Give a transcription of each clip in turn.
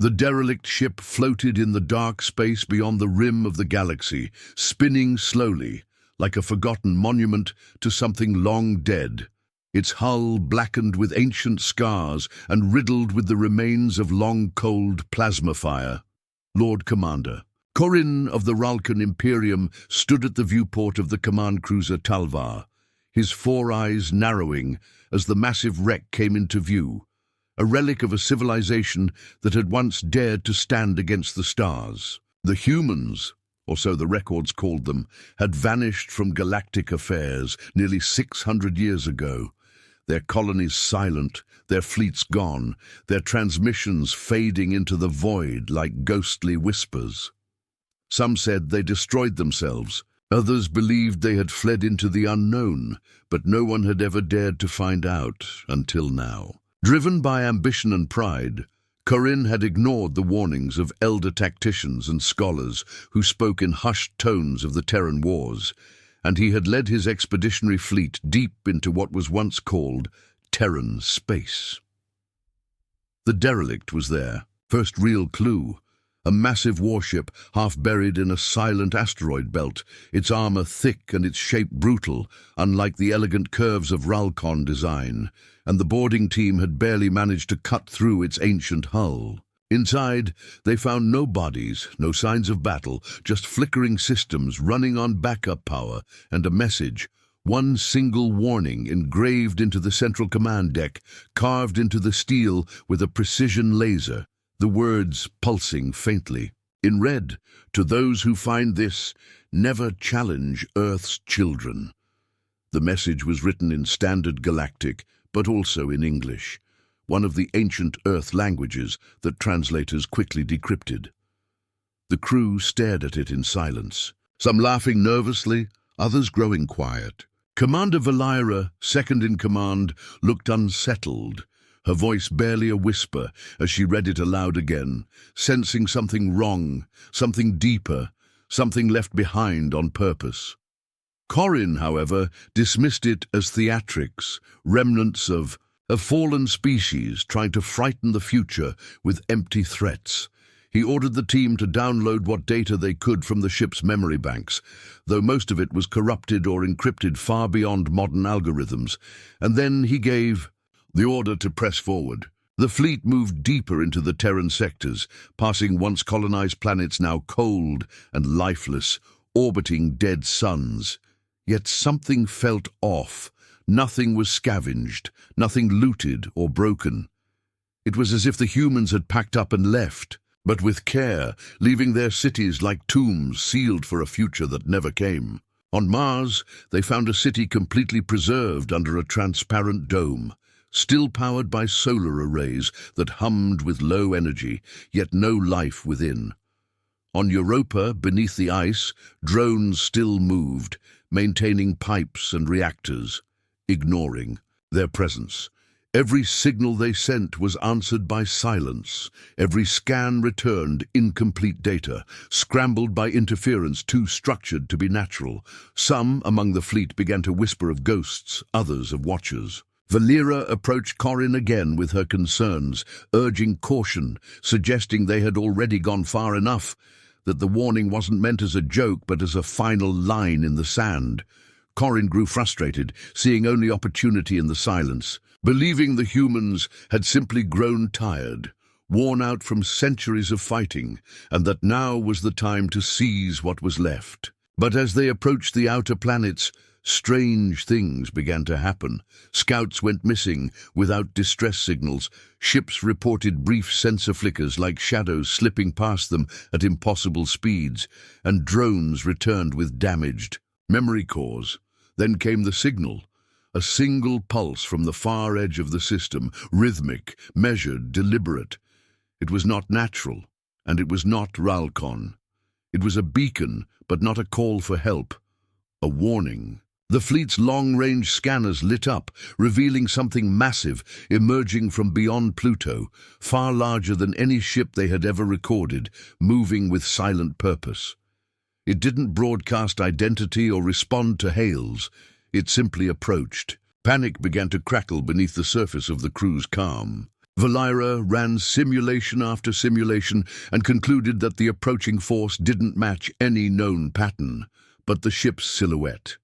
The derelict ship floated in the dark space beyond the rim of the galaxy, spinning slowly, like a forgotten monument to something long dead, its hull blackened with ancient scars and riddled with the remains of long-cold plasma fire. Lord Commander. Corin of the Ralkan Imperium stood at the viewport of the command cruiser Talvar, his four eyes narrowing as the massive wreck came into view, a relic of a civilization that had once dared to stand against the stars. The humans, or so the records called them, had vanished from galactic affairs nearly 600 years ago, their colonies silent, their fleets gone, their transmissions fading into the void like ghostly whispers. Some said they destroyed themselves. Others believed they had fled into the unknown, but no one had ever dared to find out until now. Driven by ambition and pride, Corin had ignored the warnings of elder tacticians and scholars who spoke in hushed tones of the Terran wars, and he had led his expeditionary fleet deep into what was once called Terran space. The derelict was there, first real clue. A massive warship, half buried in a silent asteroid belt, its armor thick and its shape brutal, unlike the elegant curves of Ralkon design, and the boarding team had barely managed to cut through its ancient hull. Inside, they found no bodies, no signs of battle, just flickering systems running on backup power, and a message, one single warning engraved into the central command deck, carved into the steel with a precision laser. The words pulsing faintly. In red, to those who find this, never challenge Earth's children. The message was written in Standard Galactic, but also in English, one of the ancient Earth languages that translators quickly decrypted. The crew stared at it in silence, some laughing nervously, others growing quiet. Commander Valira, second in command, looked unsettled, her voice barely a whisper as she read it aloud again, sensing something wrong, something deeper, something left behind on purpose. Corin, however, dismissed it as theatrics, remnants of a fallen species trying to frighten the future with empty threats. He ordered the team to download what data they could from the ship's memory banks, though most of it was corrupted or encrypted far beyond modern algorithms, and then he gave the order to press forward. The fleet moved deeper into the Terran sectors, passing once colonized planets now cold and lifeless, orbiting dead suns. Yet something felt off. Nothing was scavenged, nothing looted or broken. It was as if the humans had packed up and left, but with care, leaving their cities like tombs sealed for a future that never came. On Mars, they found a city completely preserved under a transparent dome, still powered by solar arrays that hummed with low energy, yet no life within. On Europa, beneath the ice, drones still moved, maintaining pipes and reactors, ignoring their presence. Every signal they sent was answered by silence. Every scan returned incomplete data, scrambled by interference too structured to be natural. Some among the fleet began to whisper of ghosts, others of watchers. Valira approached Corin again with her concerns, urging caution, suggesting they had already gone far enough, that the warning wasn't meant as a joke but as a final line in the sand. Corin grew frustrated, seeing only opportunity in the silence, believing the humans had simply grown tired, worn out from centuries of fighting, and that now was the time to seize what was left. But as they approached the outer planets, strange things began to happen. Scouts went missing without distress signals. Ships reported brief sensor flickers like shadows slipping past them at impossible speeds, and drones returned with damaged memory cores. Then came the signal, a single pulse from the far edge of the system, rhythmic, measured, deliberate. It was not natural, and it was not Ralkon. It was a beacon, but not a call for help, a warning. The fleet's long-range scanners lit up, revealing something massive emerging from beyond Pluto, far larger than any ship they had ever recorded, moving with silent purpose. It didn't broadcast identity or respond to hails. It simply approached. Panic began to crackle beneath the surface of the crew's calm. Valera ran simulation after simulation and concluded that the approaching force didn't match any known pattern, but the ship's silhouette.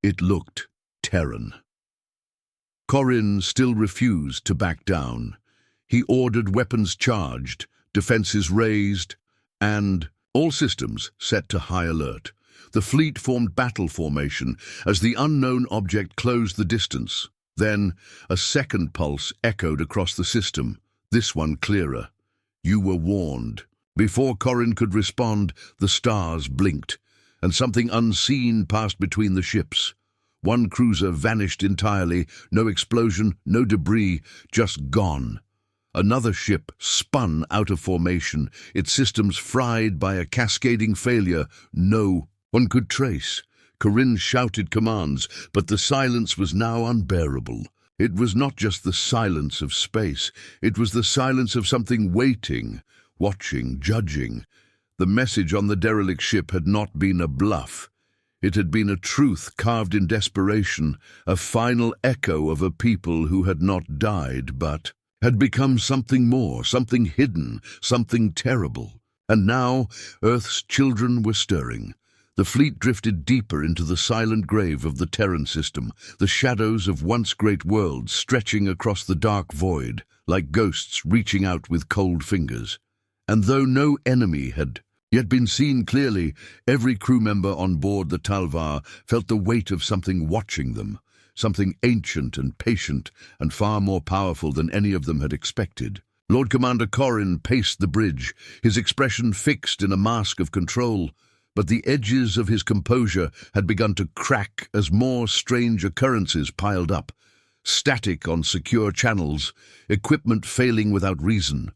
It looked Terran. Corin still refused to back down. He ordered weapons charged, defenses raised, and all systems set to high alert. The fleet formed battle formation as the unknown object closed the distance. Then, a second pulse echoed across the system, this one clearer. You were warned. Before Corin could respond, the stars blinked, and something unseen passed between the ships. One cruiser vanished entirely, no explosion, no debris, just gone. Another ship spun out of formation, its systems fried by a cascading failure no one could trace. Corinne shouted commands, but the silence was now unbearable. It was not just the silence of space, it was the silence of something waiting, watching, judging. The message on the derelict ship had not been a bluff. It had been a truth carved in desperation, a final echo of a people who had not died, but had become something more, something hidden, something terrible. And now Earth's children were stirring. The fleet drifted deeper into the silent grave of the Terran system, the shadows of once great worlds stretching across the dark void, like ghosts reaching out with cold fingers. And though no enemy had yet been seen clearly, every crew member on board the Talvar felt the weight of something watching them, something ancient and patient and far more powerful than any of them had expected. Lord Commander Corin paced the bridge, his expression fixed in a mask of control, but the edges of his composure had begun to crack as more strange occurrences piled up. Static on secure channels, equipment failing without reason,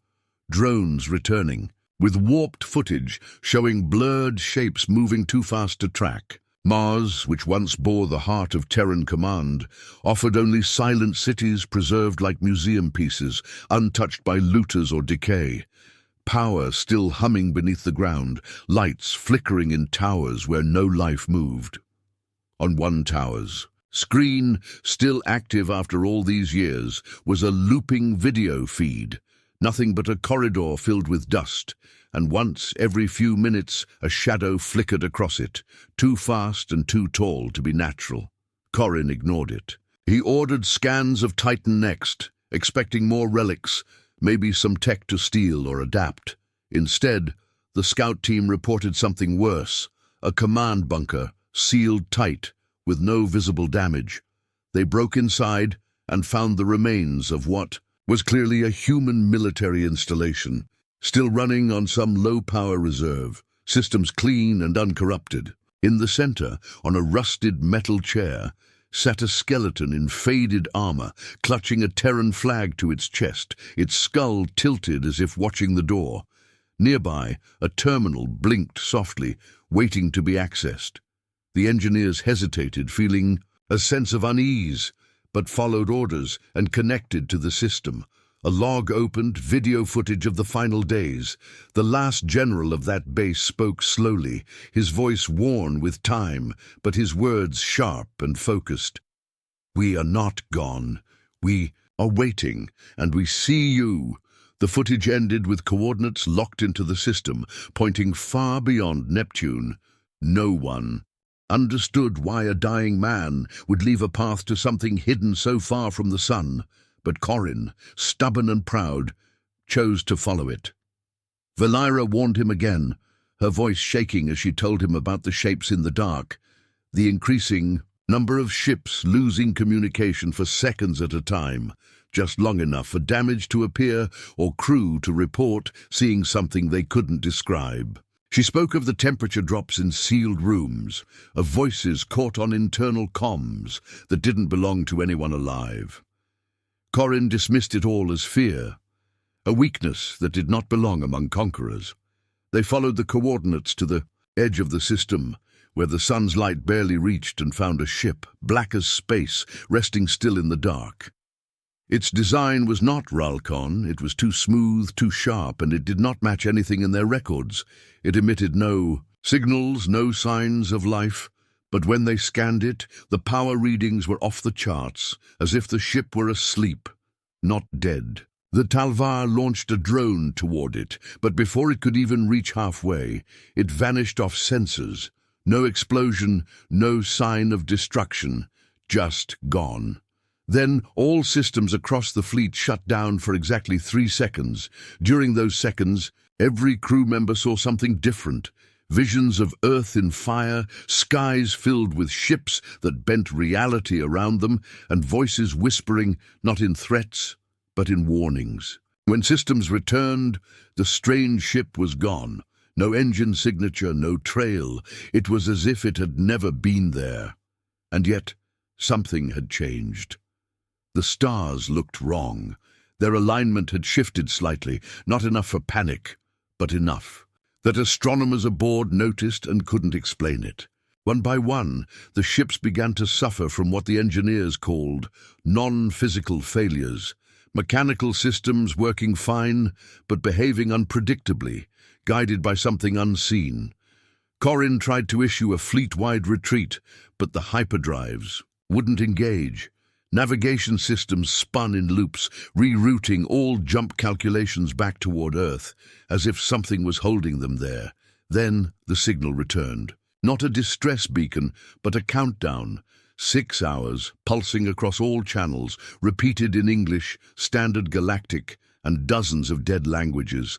drones returning, with warped footage showing blurred shapes moving too fast to track. Mars, which once bore the heart of Terran command, offered only silent cities preserved like museum pieces, untouched by looters or decay. Power still humming beneath the ground, lights flickering in towers where no life moved. On one tower's screen, still active after all these years, was a looping video feed. Nothing but a corridor filled with dust, and once every few minutes a shadow flickered across it, too fast and too tall to be natural. Corin ignored it. He ordered scans of Titan next, expecting more relics, maybe some tech to steal or adapt. Instead, the scout team reported something worse, a command bunker, sealed tight, with no visible damage. They broke inside and found the remains of what was clearly a human military installation, still running on some low-power reserve, systems clean and uncorrupted. In the center, on a rusted metal chair, sat a skeleton in faded armor, clutching a Terran flag to its chest, its skull tilted as if watching the door. Nearby, a terminal blinked softly, waiting to be accessed. The engineers hesitated, feeling a sense of unease, but followed orders and connected to the system. A log opened, video footage of the final days. The last general of that base spoke slowly, his voice worn with time, but his words sharp and focused. "We are not gone. We are waiting, and we see you." The footage ended with coordinates locked into the system, pointing far beyond Neptune. No one understood why a dying man would leave a path to something hidden so far from the sun. But Corin, stubborn and proud, chose to follow it. Valera warned him again, her voice shaking as she told him about the shapes in the dark, the increasing number of ships losing communication for seconds at a time, just long enough for damage to appear or crew to report seeing something they couldn't describe. She spoke of the temperature drops in sealed rooms, of voices caught on internal comms that didn't belong to anyone alive. Corin dismissed it all as fear, a weakness that did not belong among conquerors. They followed the coordinates to the edge of the system, where the sun's light barely reached, and found a ship, black as space, resting still in the dark. Its design was not Ralcon. It was too smooth, too sharp, and it did not match anything in their records. It emitted no signals, no signs of life. But when they scanned it, the power readings were off the charts, as if the ship were asleep, not dead. The Talvar launched a drone toward it, but before it could even reach halfway, it vanished off sensors. No explosion, no sign of destruction, just gone. Then all systems across the fleet shut down for exactly 3 seconds. During those seconds, every crew member saw something different. Visions of Earth in fire, skies filled with ships that bent reality around them, and voices whispering not in threats, but in warnings. When systems returned, the strange ship was gone. No engine signature, no trail. It was as if it had never been there. And yet, something had changed. The stars looked wrong. Their alignment had shifted slightly, not enough for panic, but enough that astronomers aboard noticed and couldn't explain it. One by one, the ships began to suffer from what the engineers called non-physical failures. Mechanical systems working fine, but behaving unpredictably, guided by something unseen. Corin tried to issue a fleet-wide retreat, but the hyperdrives wouldn't engage. Navigation systems spun in loops, rerouting all jump calculations back toward Earth, as if something was holding them there. Then the signal returned. Not a distress beacon, but a countdown. 6 hours, pulsing across all channels, repeated in English, Standard Galactic, and dozens of dead languages.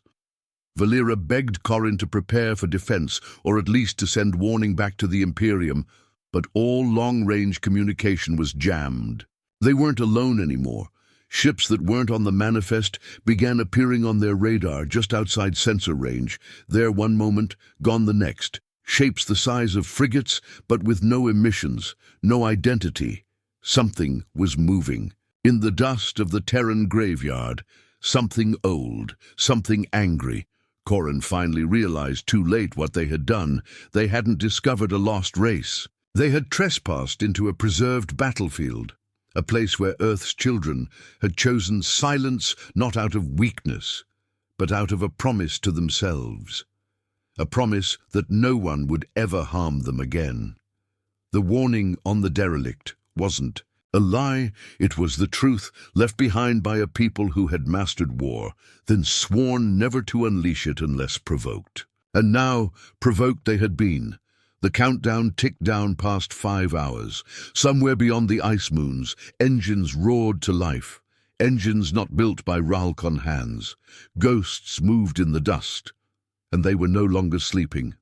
Valera begged Corin to prepare for defense, or at least to send warning back to the Imperium, but all long-range communication was jammed. They weren't alone anymore. Ships that weren't on the manifest began appearing on their radar just outside sensor range, there one moment, gone the next. Shapes the size of frigates, but with no emissions, no identity. Something was moving. In the dust of the Terran graveyard, something old, something angry. Corin finally realized too late what they had done. They hadn't discovered a lost race. They had trespassed into a preserved battlefield, a place where Earth's children had chosen silence not out of weakness, but out of a promise to themselves. A promise that no one would ever harm them again. The warning on the derelict wasn't a lie, it was the truth left behind by a people who had mastered war, then sworn never to unleash it unless provoked. And now, provoked they had been. The countdown ticked down past 5 hours. Somewhere beyond the ice moons, engines roared to life. Engines not built by Ralcon hands. Ghosts moved in the dust, and they were no longer sleeping.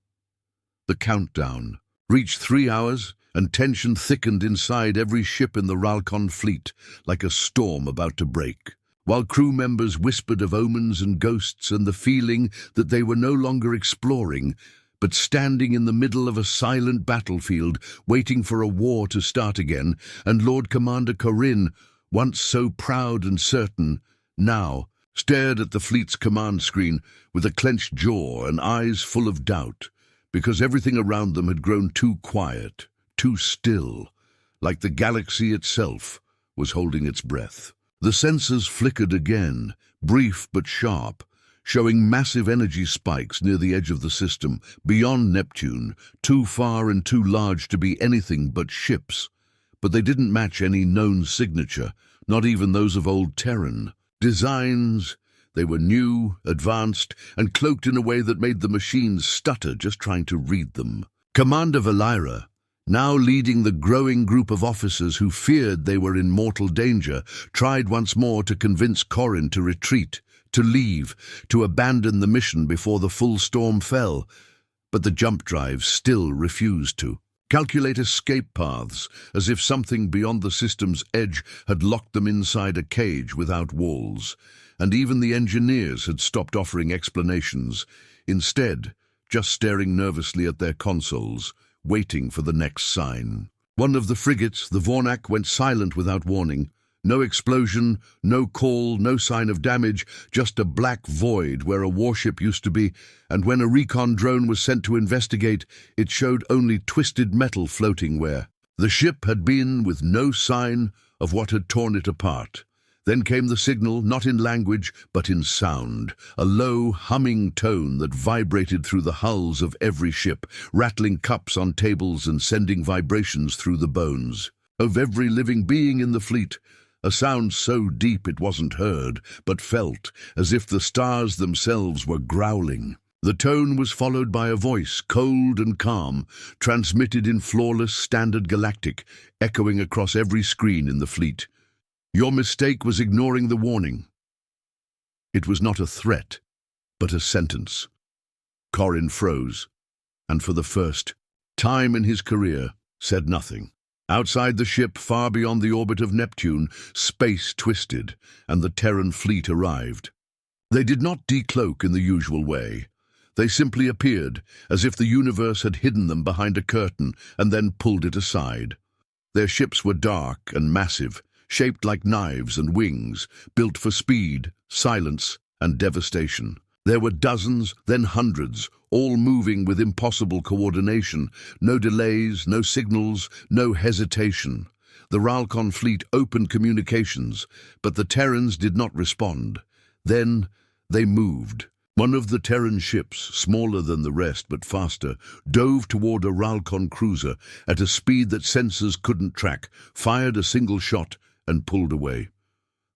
The countdown reached 3 hours, and tension thickened inside every ship in the Ralcon fleet, like a storm about to break. While crew members whispered of omens and ghosts and the feeling that they were no longer exploring, but standing in the middle of a silent battlefield, waiting for a war to start again, and Lord Commander Corin, once so proud and certain, now stared at the fleet's command screen with a clenched jaw and eyes full of doubt, because everything around them had grown too quiet, too still, like the galaxy itself was holding its breath. The sensors flickered again, brief but sharp, showing massive energy spikes near the edge of the system, beyond Neptune, too far and too large to be anything but ships. But they didn't match any known signature, not even those of old Terran. Designs, they were new, advanced, and cloaked in a way that made the machines stutter just trying to read them. Commander Valera, now leading the growing group of officers who feared they were in mortal danger, tried once more to convince Corin to retreat, to leave, to abandon the mission before the full storm fell, but the jump drives still refused to. Calculate escape paths, as if something beyond the system's edge had locked them inside a cage without walls, and even the engineers had stopped offering explanations, instead just staring nervously at their consoles, waiting for the next sign. One of the frigates, the Vornak, went silent without warning. No explosion, no call, no sign of damage, just a black void where a warship used to be, and when a recon drone was sent to investigate, it showed only twisted metal floating where. The ship had been with no sign of what had torn it apart. Then came the signal, not in language, but in sound, a low, humming tone that vibrated through the hulls of every ship, rattling cups on tables and sending vibrations through the bones of every living being in the fleet. a sound so deep it wasn't heard, but felt, as if the stars themselves were growling. The tone was followed by a voice, cold and calm, transmitted in flawless standard galactic, echoing across every screen in the fleet. Your mistake was ignoring the warning. It was not a threat, but a sentence. Corin froze, and for the first time in his career, said nothing. Outside the ship, far beyond the orbit of Neptune, space twisted, and the Terran fleet arrived. They did not decloak in the usual way. They simply appeared, as if the universe had hidden them behind a curtain and then pulled it aside. Their ships were dark and massive, shaped like knives and wings, built for speed, silence, and devastation. There were dozens, then hundreds, all moving with impossible coordination. No delays, no signals, no hesitation. The Ralcon fleet opened communications, but the Terrans did not respond. Then they moved. One of the Terran ships, smaller than the rest but faster, dove toward a Ralcon cruiser at a speed that sensors couldn't track, fired a single shot, and pulled away.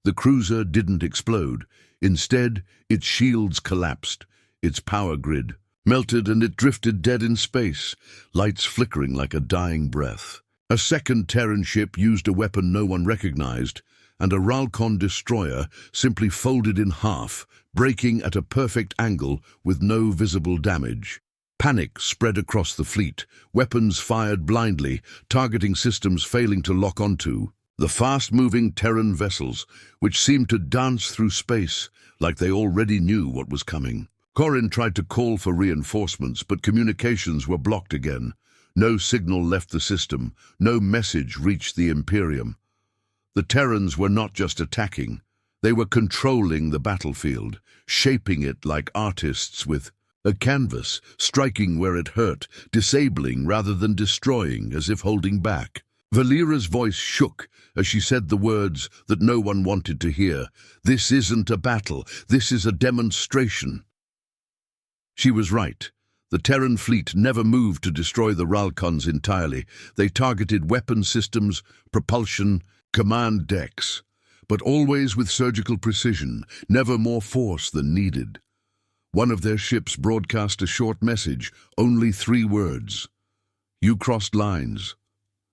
The cruiser didn't explode. Instead, its shields collapsed, its power grid melted, and it drifted dead in space, lights flickering like a dying breath. A second Terran ship used a weapon no one recognized, and a Ralcon destroyer simply folded in half, breaking at a perfect angle with no visible damage. Panic spread across the fleet, weapons fired blindly, targeting systems failing to lock onto. The fast-moving Terran vessels, which seemed to dance through space like they already knew what was coming. Corin tried to call for reinforcements, but communications were blocked again. No signal left the system, no message reached the Imperium. The Terrans were not just attacking, they were controlling the battlefield, shaping it like artists with a canvas, striking where it hurt, disabling rather than destroying, as if holding back. Valera's voice shook as she said the words that no one wanted to hear. This isn't a battle, this is a demonstration. She was right. The Terran fleet never moved to destroy the Ralcons entirely. They targeted weapon systems, propulsion, command decks, but always with surgical precision, never more force than needed. One of their ships broadcast a short message, only 3 words. You crossed lines.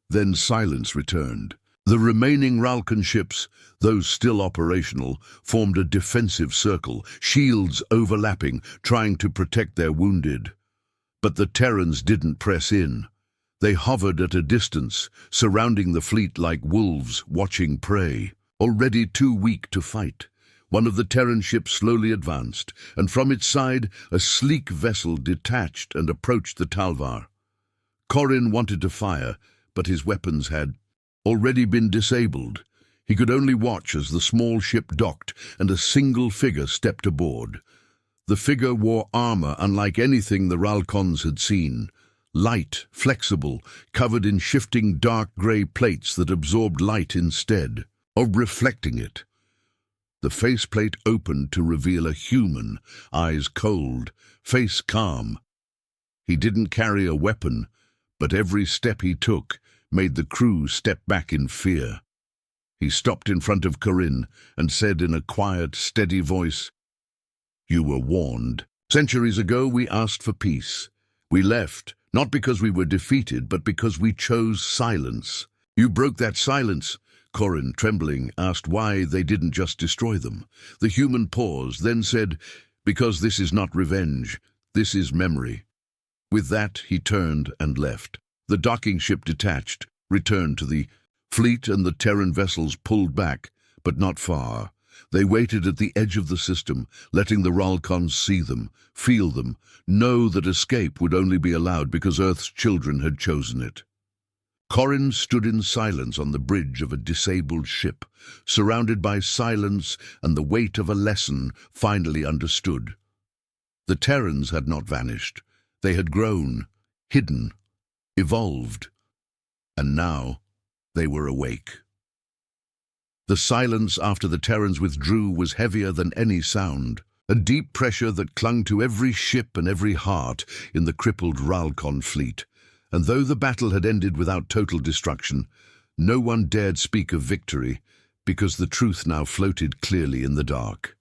Then silence returned. The remaining Ralcon ships, those still operational, formed a defensive circle, shields overlapping, trying to protect their wounded. But the Terrans didn't press in. They hovered at a distance, surrounding the fleet like wolves watching prey. Already too weak to fight, one of the Terran ships slowly advanced, and from its side a sleek vessel detached and approached the Talvar. Corin wanted to fire, but his weapons had already been disabled. He could only watch as the small ship docked and a single figure stepped aboard. The figure wore armor unlike anything the Ralcons had seen. Light, flexible, covered in shifting dark grey plates that absorbed light instead of reflecting it. The faceplate opened to reveal a human, eyes cold, face calm. He didn't carry a weapon, but every step he took made the crew step back in fear. He stopped in front of Corin and said in a quiet, steady voice, "You were warned. Centuries ago we asked for peace. We left, not because we were defeated, but because we chose silence. You broke that silence." Corin, trembling, asked why they didn't just destroy them. The human paused, then said, "Because this is not revenge, this is memory." With that, he turned and left. The docking ship detached, returned to the fleet, and the Terran vessels pulled back, but not far. They waited at the edge of the system, letting the Ralcons see them, feel them, know that escape would only be allowed because Earth's children had chosen it. Corin stood in silence on the bridge of a disabled ship, surrounded by silence and the weight of a lesson finally understood. The Terrans had not vanished. They had grown, hidden, evolved, and now they were awake. The silence after the Terrans withdrew was heavier than any sound, a deep pressure that clung to every ship and every heart in the crippled Ralcon fleet. And though the battle had ended without total destruction, no one dared speak of victory, because the truth now floated clearly in the dark.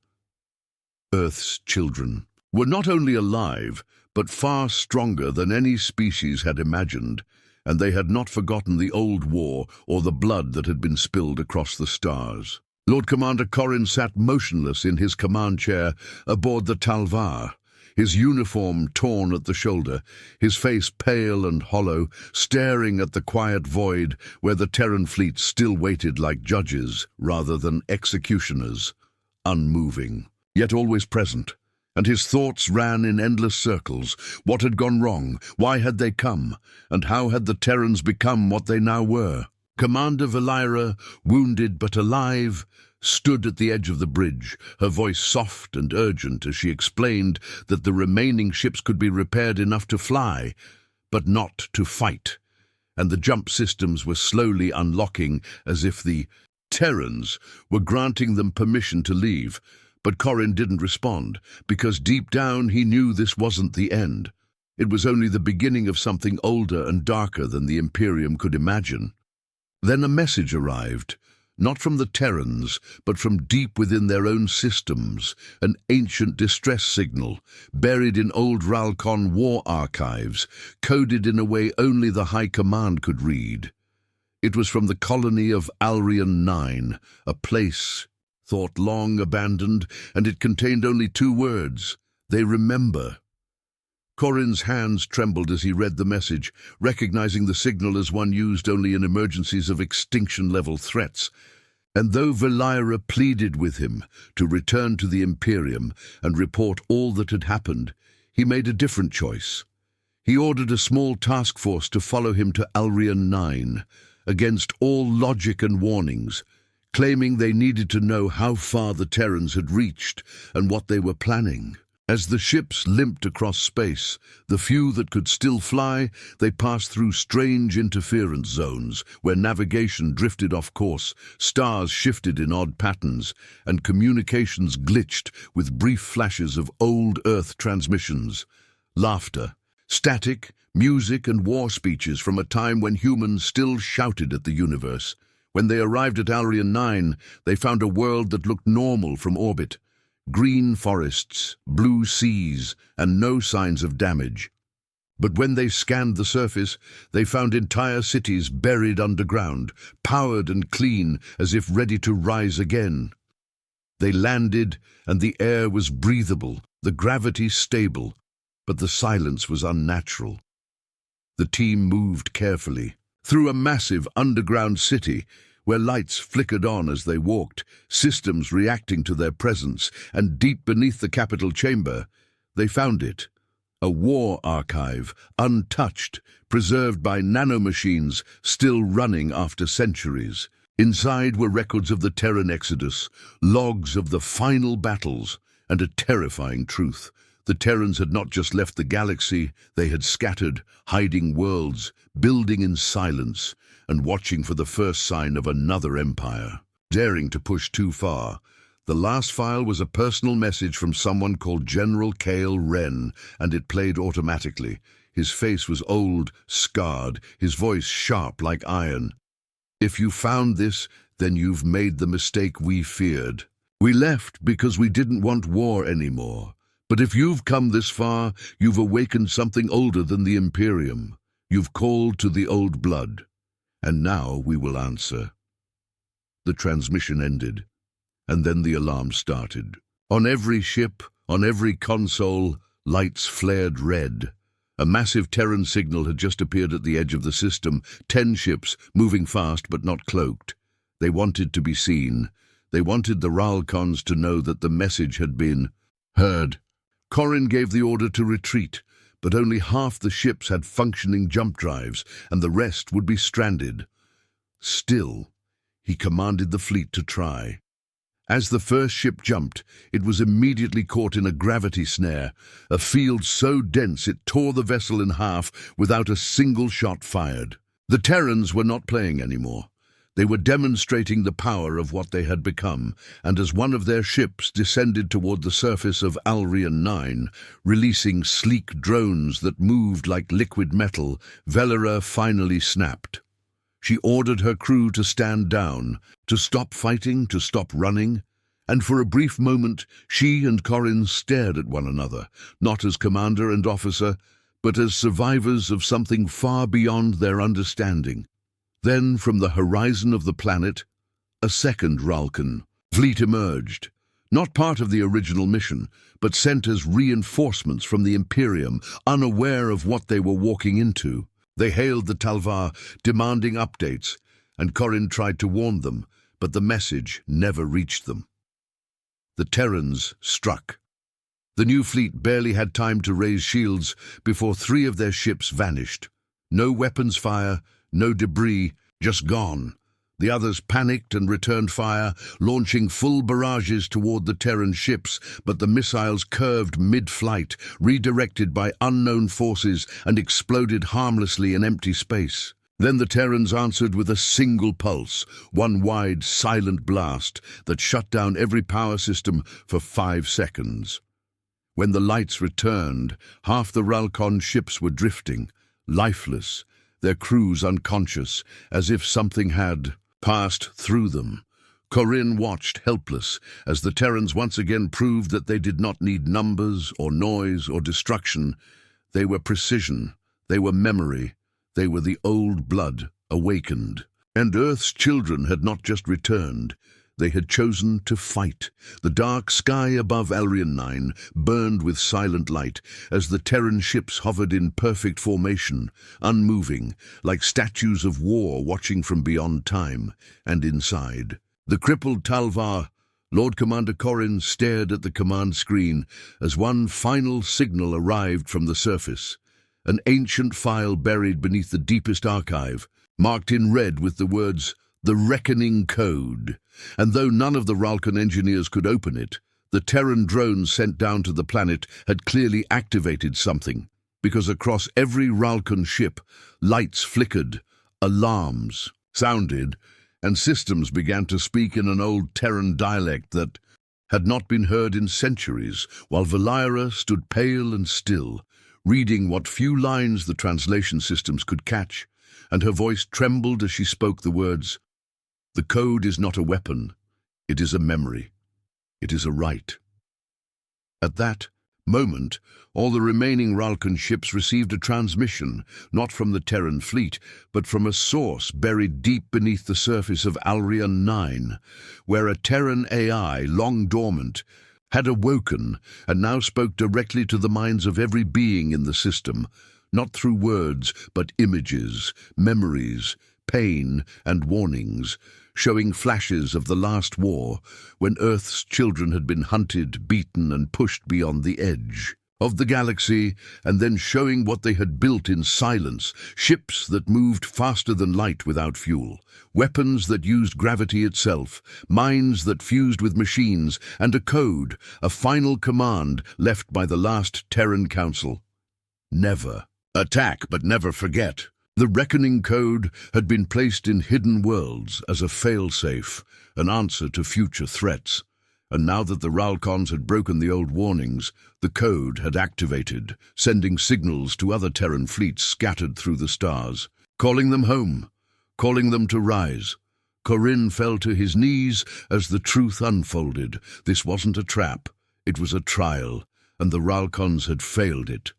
Earth's children were not only alive, but far stronger than any species had imagined, and they had not forgotten the old war or the blood that had been spilled across the stars. Lord Commander Corrin sat motionless in his command chair aboard the Talvar, his uniform torn at the shoulder, his face pale and hollow, staring at the quiet void where the Terran fleet still waited like judges rather than executioners, unmoving, yet always present. And his thoughts ran in endless circles. What had gone wrong? Why had they come? And how had the Terrans become what they now were? Commander Valira, wounded but alive, stood at the edge of the bridge, her voice soft and urgent as she explained that the remaining ships could be repaired enough to fly, but not to fight, and the jump systems were slowly unlocking as if the Terrans were granting them permission to leave. But Corrin didn't respond, because deep down he knew this wasn't the end. It was only the beginning of something older and darker than the Imperium could imagine. Then a message arrived, not from the Terrans, but from deep within their own systems, an ancient distress signal, buried in old Ralcon war archives, coded in a way only the High Command could read. It was from the colony of Alrian 9, a place thought long abandoned, and it contained only 2 words: they remember. Corrin's hands trembled as he read the message, recognizing the signal as one used only in emergencies of extinction-level threats. And though Valira pleaded with him to return to the Imperium and report all that had happened, he made a different choice. He ordered a small task force to follow him to Alrian 9, against all logic and warnings, claiming they needed to know how far the Terrans had reached and what they were planning. As the ships limped across space, the few that could still fly, they passed through strange interference zones where navigation drifted off course, stars shifted in odd patterns, and communications glitched with brief flashes of old Earth transmissions. Laughter, static, music and war speeches from a time when humans still shouted at the universe. When they arrived at Alrian 9, they found a world that looked normal from orbit. Green forests, blue seas, and no signs of damage. But when they scanned the surface, they found entire cities buried underground, powered and clean, as if ready to rise again. They landed, and the air was breathable, the gravity stable, but the silence was unnatural. The team moved carefully through a massive underground city, where lights flickered on as they walked, systems reacting to their presence, and deep beneath the capital chamber, they found it. A war archive, untouched, preserved by nanomachines still running after centuries. Inside were records of the Terran exodus, logs of the final battles, and a terrifying truth. The Terrans had not just left the galaxy, they had scattered, hiding worlds, building in silence, and watching for the first sign of another empire. Daring to push too far, the last file was a personal message from someone called General Kale Wren, and it played automatically. His face was old, scarred, his voice sharp like iron. "If you found this, then you've made the mistake we feared. We left because we didn't want war anymore. But if you've come this far, you've awakened something older than the Imperium. You've called to the old blood. And now we will answer." The transmission ended, and then the alarm started. On every ship, on every console, lights flared red. A massive Terran signal had just appeared at the edge of the system, 10 ships, moving fast but not cloaked. They wanted to be seen. They wanted the Ralcons to know that the message had been heard. Corrin gave the order to retreat, but only half the ships had functioning jump drives, and the rest would be stranded. Still, he commanded the fleet to try. As the first ship jumped, it was immediately caught in a gravity snare, a field so dense it tore the vessel in half without a single shot fired. The Terrans were not playing anymore. They were demonstrating the power of what they had become, and as one of their ships descended toward the surface of Alrian 9, releasing sleek drones that moved like liquid metal, Valira finally snapped. She ordered her crew to stand down, to stop fighting, to stop running, and for a brief moment she and Corin stared at one another, not as commander and officer, but as survivors of something far beyond their understanding. Then, from the horizon of the planet, a second Ralkan fleet emerged, not part of the original mission, but sent as reinforcements from the Imperium, unaware of what they were walking into. They hailed the Talvar, demanding updates, and Corin tried to warn them, but the message never reached them. The Terrans struck. The new fleet barely had time to raise shields before 3 of their ships vanished. No weapons fire, no debris, just gone. The others panicked and returned fire, launching full barrages toward the Terran ships, but the missiles curved mid-flight, redirected by unknown forces, and exploded harmlessly in empty space. Then the Terrans answered with a single pulse, one wide, silent blast that shut down every power system for 5 seconds. When the lights returned, half the Ralkon ships were drifting, lifeless, their crews unconscious, as if something had passed through them. Corin watched helpless as the Terrans once again proved that they did not need numbers or noise or destruction. They were precision, they were memory, they were the old blood awakened. And Earth's children had not just returned, they had chosen to fight. The dark sky above Alrian 9 burned with silent light as the Terran ships hovered in perfect formation, unmoving, like statues of war watching from beyond time. And inside, the crippled Talvar, Lord Commander Corin stared at the command screen as one final signal arrived from the surface. An ancient file buried beneath the deepest archive, marked in red with the words, "The Reckoning Code." And though none of the Ralkan engineers could open it, the Terran drones sent down to the planet had clearly activated something, because across every Ralkan ship, lights flickered, alarms sounded, and systems began to speak in an old Terran dialect that had not been heard in centuries, while Valira stood pale and still, reading what few lines the translation systems could catch, and her voice trembled as she spoke the words, "The code is not a weapon, it is a memory, it is a right." At that moment, all the remaining Ralkan ships received a transmission, not from the Terran fleet, but from a source buried deep beneath the surface of Alrian 9, where a Terran AI, long dormant, had awoken and now spoke directly to the minds of every being in the system, not through words, but images, memories, pain, and warnings, showing flashes of the last war, when Earth's children had been hunted, beaten, and pushed beyond the edge of the galaxy, and then showing what they had built in silence, ships that moved faster than light without fuel, weapons that used gravity itself, minds that fused with machines, and a code, a final command left by the last Terran Council. Never attack, but never forget. The Reckoning Code had been placed in hidden worlds as a fail-safe, an answer to future threats. And now that the Ralkons had broken the old warnings, the code had activated, sending signals to other Terran fleets scattered through the stars, calling them home, calling them to rise. Corin fell to his knees as the truth unfolded. This wasn't a trap, it was a trial, and the Ralkons had failed it.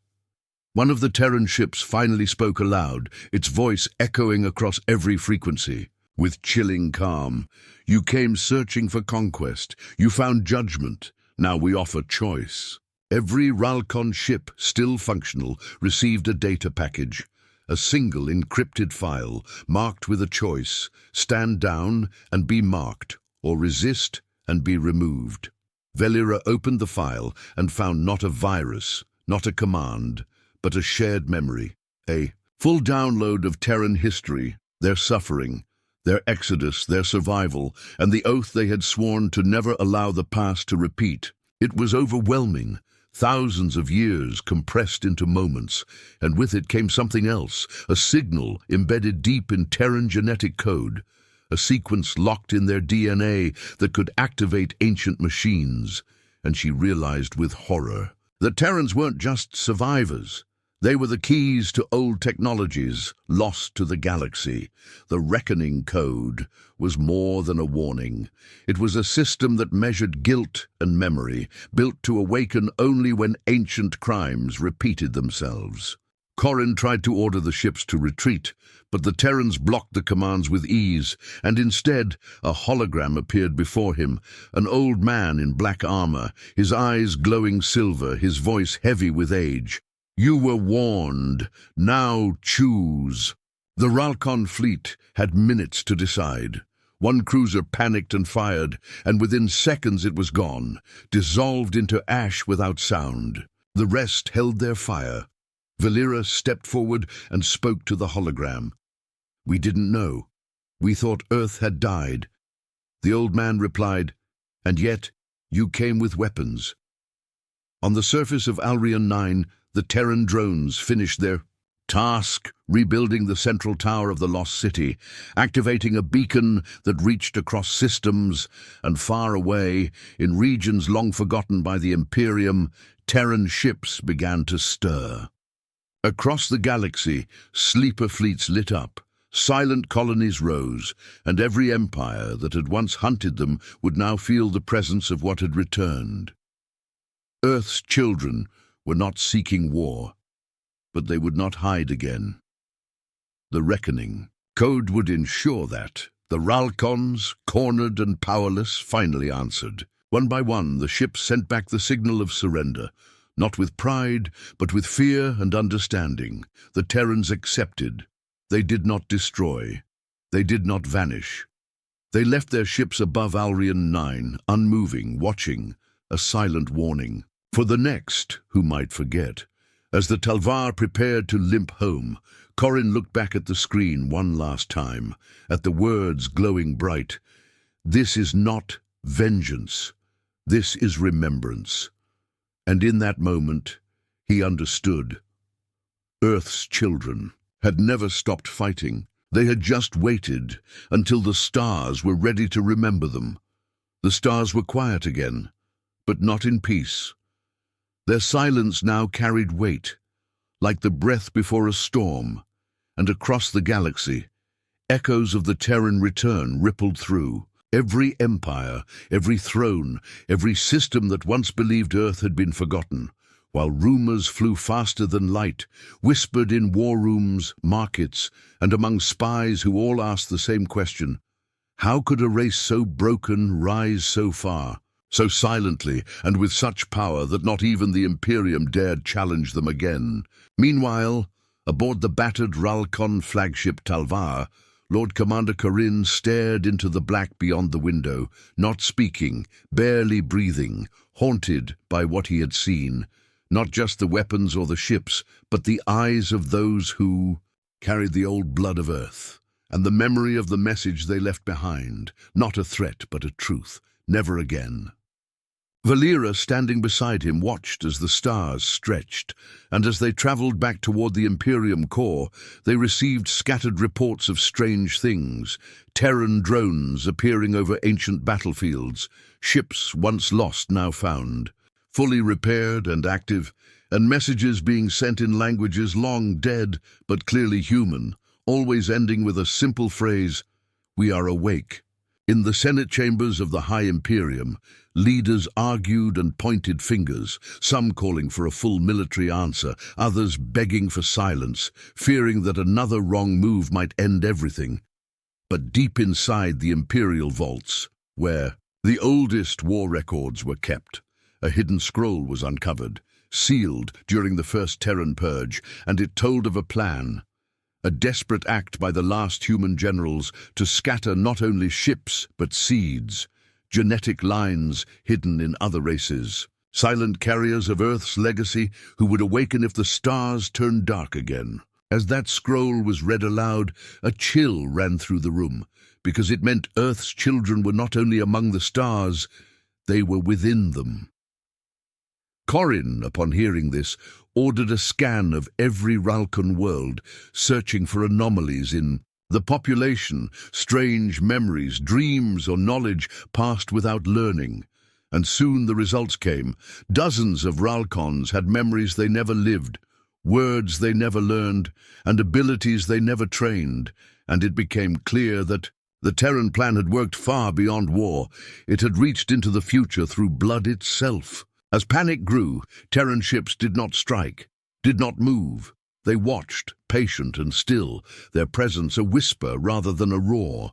One of the Terran ships finally spoke aloud, its voice echoing across every frequency. With chilling calm, "You came searching for conquest. You found judgment. Now we offer choice." Every Ralkon ship, still functional, received a data package, a single encrypted file, marked with a choice: stand down and be marked, or resist and be removed. Valira opened the file and found not a virus, not a command, but a shared memory, a full download of Terran history, their suffering, their exodus, their survival, and the oath they had sworn to never allow the past to repeat. It was overwhelming, thousands of years compressed into moments, and with it came something else, a signal embedded deep in Terran genetic code, a sequence locked in their DNA that could activate ancient machines, and she realized with horror. The Terrans weren't just survivors. They were the keys to old technologies lost to the galaxy. The Reckoning Code was more than a warning. It was a system that measured guilt and memory, built to awaken only when ancient crimes repeated themselves. Corin tried to order the ships to retreat, but the Terrans blocked the commands with ease, and instead a hologram appeared before him, an old man in black armor, his eyes glowing silver, his voice heavy with age. "You were warned. Now choose." The Ralcon fleet had minutes to decide. One cruiser panicked and fired, and within seconds it was gone, dissolved into ash without sound. The rest held their fire. Valera stepped forward and spoke to the hologram. "We didn't know. We thought Earth had died." The old man replied, "And yet, you came with weapons." On the surface of Alrion 9, the Terran drones finished their task, rebuilding the central tower of the lost city, activating a beacon that reached across systems, and far away, in regions long forgotten by the Imperium, Terran ships began to stir. Across the galaxy, sleeper fleets lit up, silent colonies rose, and every empire that had once hunted them would now feel the presence of what had returned. Earth's children were not seeking war, but they would not hide again. The Reckoning Code would ensure that. The Ralcons, cornered and powerless, finally answered. One by one, the ships sent back the signal of surrender. Not with pride, but with fear and understanding. The Terrans accepted. They did not destroy. They did not vanish. They left their ships above Alrion 9, unmoving, watching, a silent warning. For the next, who might forget. As the Talvar prepared to limp home, Corin looked back at the screen one last time, at the words glowing bright. "This is not vengeance. This is remembrance." And in that moment, he understood. Earth's children had never stopped fighting. They had just waited until the stars were ready to remember them. The stars were quiet again, but not in peace. Their silence now carried weight, like the breath before a storm, and across the galaxy, echoes of the Terran return rippled through. Every empire, every throne, every system that once believed Earth had been forgotten, while rumors flew faster than light, whispered in war rooms, markets, and among spies who all asked the same question: how could a race so broken rise so far, so silently, and with such power that not even the Imperium dared challenge them again? Meanwhile, aboard the battered Ralcon flagship Talvar, Lord Commander Corin stared into the black beyond the window, not speaking, barely breathing, haunted by what he had seen. Not just the weapons or the ships, but the eyes of those who carried the old blood of Earth, and the memory of the message they left behind. Not a threat, but a truth. Never again. Valera, standing beside him, watched as the stars stretched, and as they traveled back toward the Imperium core, they received scattered reports of strange things. Terran drones appearing over ancient battlefields, ships once lost now found, fully repaired and active, and messages being sent in languages long dead but clearly human, always ending with a simple phrase: "We are awake." In the Senate chambers of the High Imperium, leaders argued and pointed fingers, some calling for a full military answer, others begging for silence, fearing that another wrong move might end everything. But deep inside the Imperial vaults, where the oldest war records were kept, a hidden scroll was uncovered, sealed during the first Terran purge, and it told of a plan. A desperate act by the last human generals to scatter not only ships but seeds, genetic lines hidden in other races, silent carriers of Earth's legacy who would awaken if the stars turned dark again. As that scroll was read aloud, a chill ran through the room, because it meant Earth's children were not only among the stars, they were within them. Corin, upon hearing this, ordered a scan of every Ralcon world, searching for anomalies in the population, strange memories, dreams, or knowledge passed without learning. And soon the results came. Dozens of Ralcons had memories they never lived, words they never learned, and abilities they never trained, and it became clear that the Terran plan had worked far beyond war. It had reached into the future through blood itself. As panic grew, Terran ships did not strike, did not move. They watched, patient and still, their presence a whisper rather than a roar.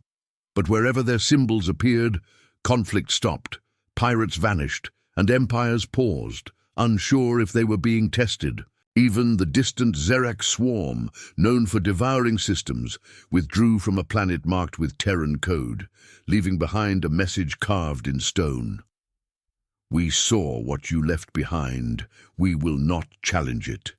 But wherever their symbols appeared, conflict stopped, pirates vanished, and empires paused, unsure if they were being tested. Even the distant Zerak swarm, known for devouring systems, withdrew from a planet marked with Terran code, leaving behind a message carved in stone. "We saw what you left behind. We will not challenge it."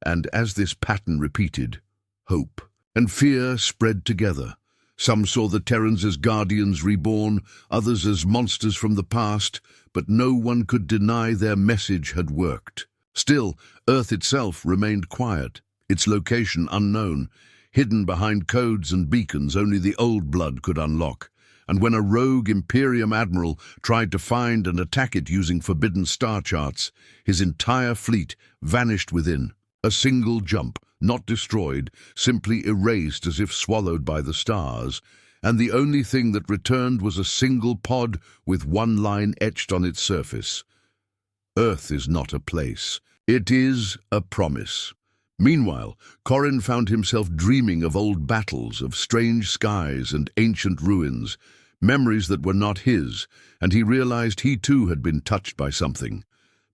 And as this pattern repeated, hope and fear spread together. Some saw the Terrans as guardians reborn, others as monsters from the past, but no one could deny their message had worked. Still, Earth itself remained quiet, its location unknown, hidden behind codes and beacons only the old blood could unlock. And when a rogue Imperium admiral tried to find and attack it using forbidden star charts, his entire fleet vanished within. A single jump, not destroyed, simply erased as if swallowed by the stars, and the only thing that returned was a single pod with one line etched on its surface. Earth is not a place. It is a promise. Meanwhile, Corrin found himself dreaming of old battles, of strange skies and ancient ruins, memories that were not his, and he realized he too had been touched by something,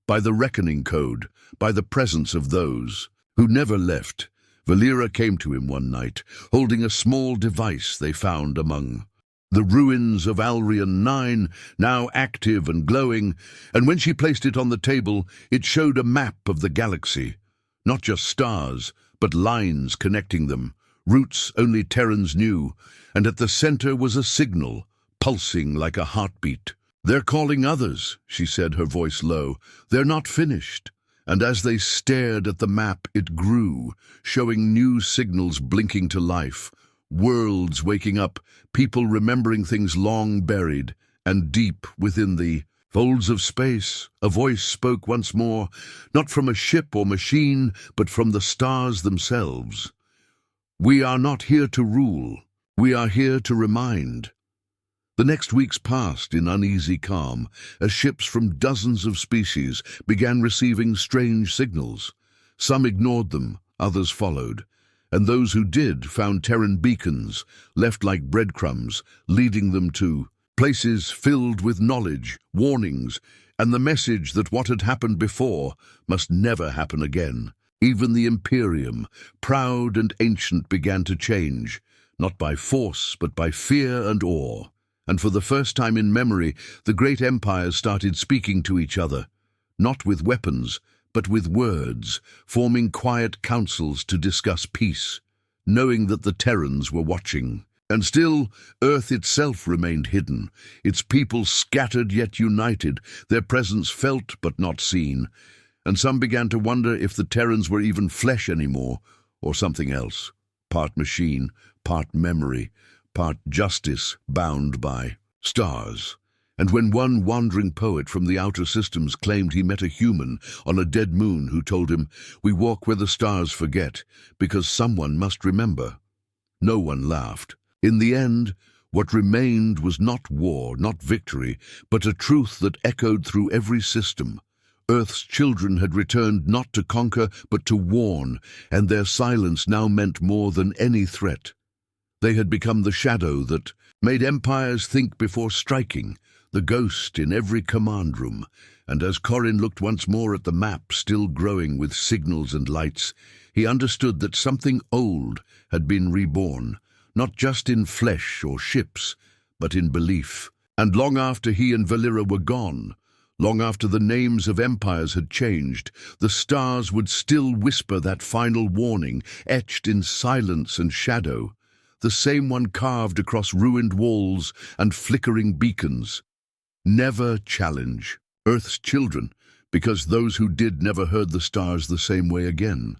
by the reckoning code, by the presence of those who never left. Valera came to him one night, holding a small device they found among the ruins of Alrian 9, now active and glowing, and when she placed it on the table, it showed a map of the galaxy. Not just stars, but lines connecting them, routes only Terrans knew, and at the center was a signal, pulsing like a heartbeat. "They're calling others," she said, her voice low. "They're not finished." And as they stared at the map, it grew, showing new signals blinking to life. Worlds waking up, people remembering things long buried, and deep within the folds of space, a voice spoke once more, not from a ship or machine, but from the stars themselves. "We are not here to rule. We are here to remind." The next weeks passed in uneasy calm, as ships from dozens of species began receiving strange signals. Some ignored them, others followed, and those who did found Terran beacons, left like breadcrumbs, leading them to places filled with knowledge, warnings, and the message that what had happened before must never happen again. Even the Imperium, proud and ancient, began to change, not by force, but by fear and awe. And for the first time in memory, the great empires started speaking to each other, not with weapons, but with words, forming quiet councils to discuss peace, knowing that the Terrans were watching. And still, Earth itself remained hidden, its people scattered yet united, their presence felt but not seen. And some began to wonder if the Terrans were even flesh anymore, or something else, part machine, part memory, part justice bound by stars. And when one wandering poet from the outer systems claimed he met a human on a dead moon who told him, "We walk where the stars forget, because someone must remember," no one laughed. In the end, what remained was not war, not victory, but a truth that echoed through every system. Earth's children had returned not to conquer, but to warn, and their silence now meant more than any threat. They had become the shadow that made empires think before striking, the ghost in every command room, and as Corrin looked once more at the map still growing with signals and lights, he understood that something old had been reborn, not just in flesh or ships, but in belief. And long after he and Valera were gone, long after the names of empires had changed, the stars would still whisper that final warning, etched in silence and shadow, the same one carved across ruined walls and flickering beacons. Never challenge Earth's children, because those who did never heard the stars the same way again.